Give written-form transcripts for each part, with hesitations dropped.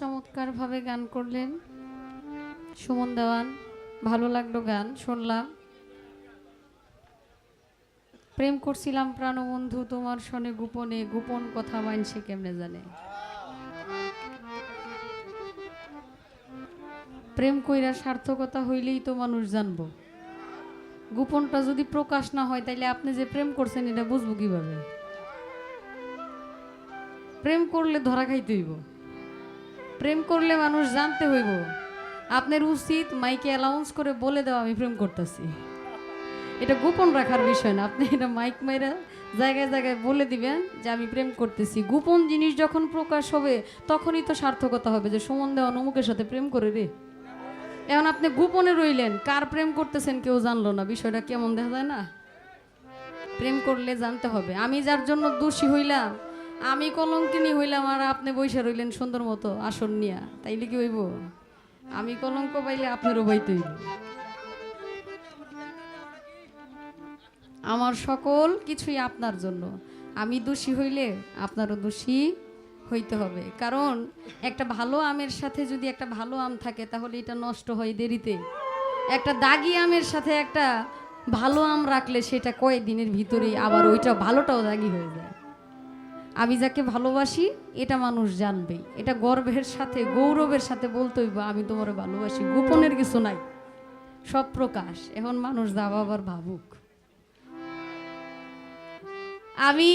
চমৎকারভাবে গান করলেন সুমন দেওয়ান। ভালো লাগলো গান শুনলাম। প্রেম করছিলাম প্রাণবন্ধু তোমার শনে গোপনে, গোপন কথা মানছে কেমনে জানে। প্রেম কইরা সার্থকতা হইলেই তো মানুষ জানবো। গোপনটা যদি প্রকাশ না হয় তাইলে আপনি যে প্রেম করছেন এটা বুঝবো কিভাবে? প্রেম করলে ধরা খাইতে হইব, প্রেম করলে মানুষ জানতে হইব। আপনার উচিত মাইকে অ্যালাউন্স করে বলে দেওয়া আমি প্রেম করতেছি। এটা গোপন রাখার বিষয় না, আপনি এটা মাইক মাইরা জায়গায় জায়গায় বলে দিবেন যে আমি প্রেম করতেছি। গোপন জিনিস যখন প্রকাশ হবে তখনই তো সার্থকতা হবে যে সুমন দেওয়ান অমুকের সাথে প্রেম করে রে। এখন আপনি গোপনে রইলেন, কার প্রেম করতেছেন কেউ জানলো না, বিষয়টা কেমন দেখা যায় না? প্রেম করলে জানতে হবে। আমি যার জন্য দোষী হইলাম, আমি কলঙ্কিনী হইলাম, আর আপনি বৈশা রইলেন সুন্দর মতো আসন নিয়া, তাইলে কি হইব? আমি কলঙ্ক পাইলে আপনারও বইতে হইব। আমার সকল কিছুই আপনার জন্য। আমি দোষী হইলে আপনারও দোষী হইতে হবে, কারণ একটা ভালো আমের সাথে যদি একটা ভালো আম থাকে তাহলে এটা নষ্ট হয় দেরিতে। একটা দাগি আমের সাথে একটা ভালো আম রাখলে সেটা কয়েকদিনের ভিতরেই আবার ওইটা ভালোটাও দাগি হয়ে যায়। আমি যাকে ভালোবাসি এটা মানুষ জানবে, এটা গর্বের সাথে গৌরবের সাথে বলতে হইব আমি তোমার ভালোবাসি। গোপনের কিছু নাই, সব প্রকাশ। এখন মানুষ যা বাবার ভাবুক। আমি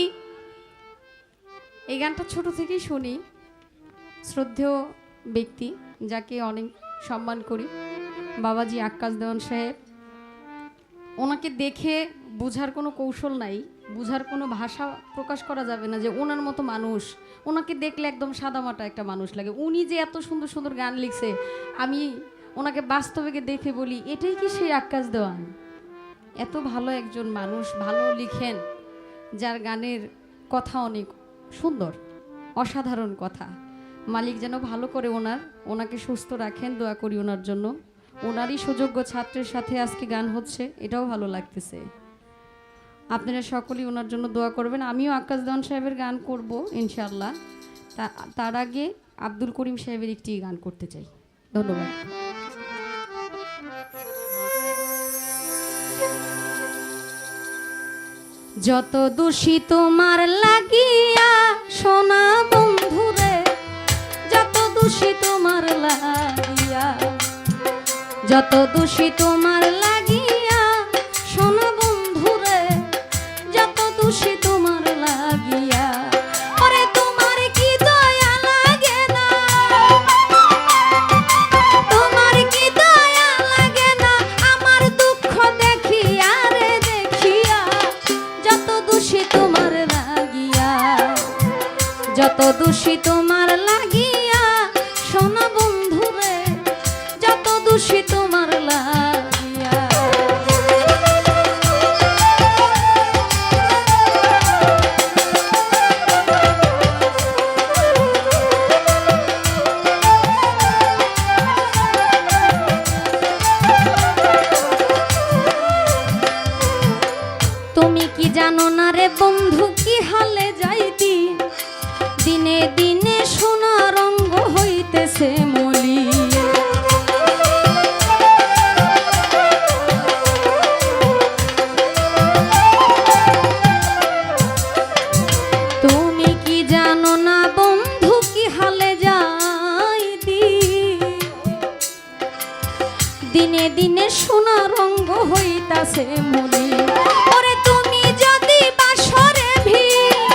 এই গানটা ছোট থেকেই শুনি। শ্রদ্ধেয় ব্যক্তি যাকে অনেক সম্মান করি, বাবাজি আক্কাস দেওয়ান সাহেব। ওনাকে দেখে বোঝার কোনো কৌশল নাই, বোঝার কোনো ভাষা প্রকাশ করা যাবে না যে ওনার মতো মানুষ। ওনাকে দেখলে একদম সাদামাটা একটা মানুষ লাগে। উনি যে এত সুন্দর সুন্দর গান লিখছে, আমি ওনাকে বাস্তবে দেখে বলি এটাই কি সেই আক্কাস দেওয়ান? এত ভালো একজন মানুষ, ভালো লিখেন, যার গানের কথা অনেক সুন্দর, অসাধারণ কথা। মালিক যেন ভালো করে ওনাকে সুস্থ রাখেন, দোয়া করি ওনার জন্য। ওনারই সুযোগ্য ছাত্রের সাথে আজকে গান হচ্ছে, এটাও ভালো লাগতেছে। আপনারা সকলেই ওনার জন্য দোয়া করবেন। আমিও আক্কাস দেওয়ান সাহেবের গান করব ইনশাআল্লাহ। তার আগে আব্দুল করিম সাহেবের একটি গান করতে চাই। ধন্যবাদ। যত দোষী তোমার লাগিয়া সোনা বন্ধুরে, যত দোষী তোমার লাগিয়া, যত দোষী তোমার লাগিয়া সোনা বন্ধুরে, যত দোষী তোমার লাগিয়া। ওরে তোমার কি দয়া লাগে না, তোমার কি দয়া লাগে না আমার দুঃখ দেখিয়া রে দেখিয়া। যত দোষী তোমার লাগিয়া, যত দোষী তোমার লাগিয়া সোনা বন্ধুরে, যত দোষী তোমার লাগিয়া। তুমি কি জানো না রে বন্ধু কি হালে যাইতি, দিনে দিনে সোনা রঙ্গ হইতেছে মলি। তুমি কি জানো না বন্ধু কি হালে যাইতি, দিনে দিনে সোনা রঙ্গ হইতাছে মলি। ওরে তুমি যদি বাসরে ভিড়,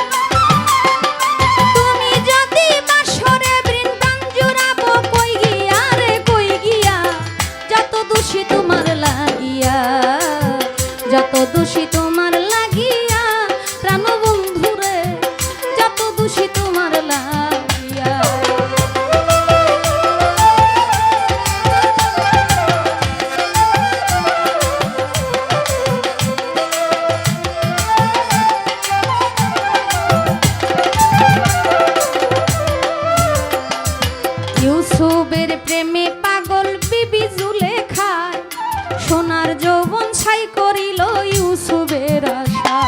তুমি যদি বাসরে বৃন্দান জুড়াবো কই গিয়া রে কই গিয়া। যত দোষী তোমার লাগিয়া, যত দোষী তোমার লাগিয়া প্রাণ বন্ধুরে, যত দোষী তোমার লাগিয়া। ইউসুফের প্রেমে পাগল বিবি জুলেখায়, সোনার যৌবন ছাই করিল ইউসুফের আশা।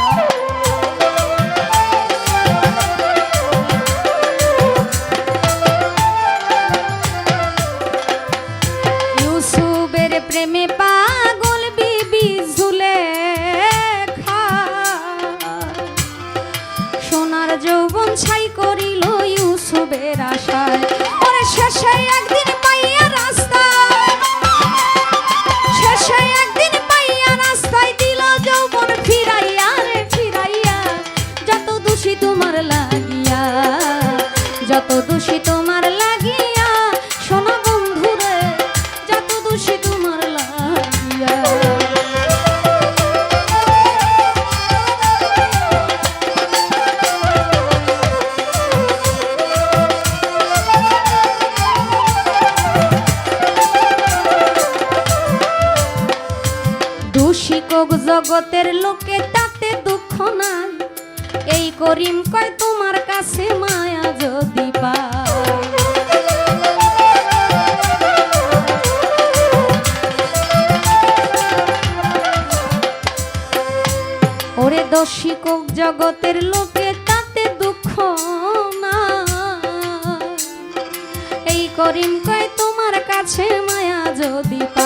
যৌবন ছাই করিল ইউসুফের আশায়। ওরে শেষে একদিন পাইয়া রাস্তায়, শেষে একদিন পাইয়া রাস্তায় দিল যৌবন ফিরাইয়া রে ফিরাইয়া। যত দোষী তোমার লাগিয়া, যত দোষী তোমার লাগিয়া, শোনো বন্ধুরে যত দোষী তোমার লাগিয়া। দোষী কোক জগতের লোকে তাতে দুঃখ নাই, এই করিম কয় তোমার কাছে মায়া যদি পায়। ওরে দোষী কোক জগতের লোকে তাতে দুঃখ নাই, এই করিম কয় তোমার কাছে মায়া যদি পায়।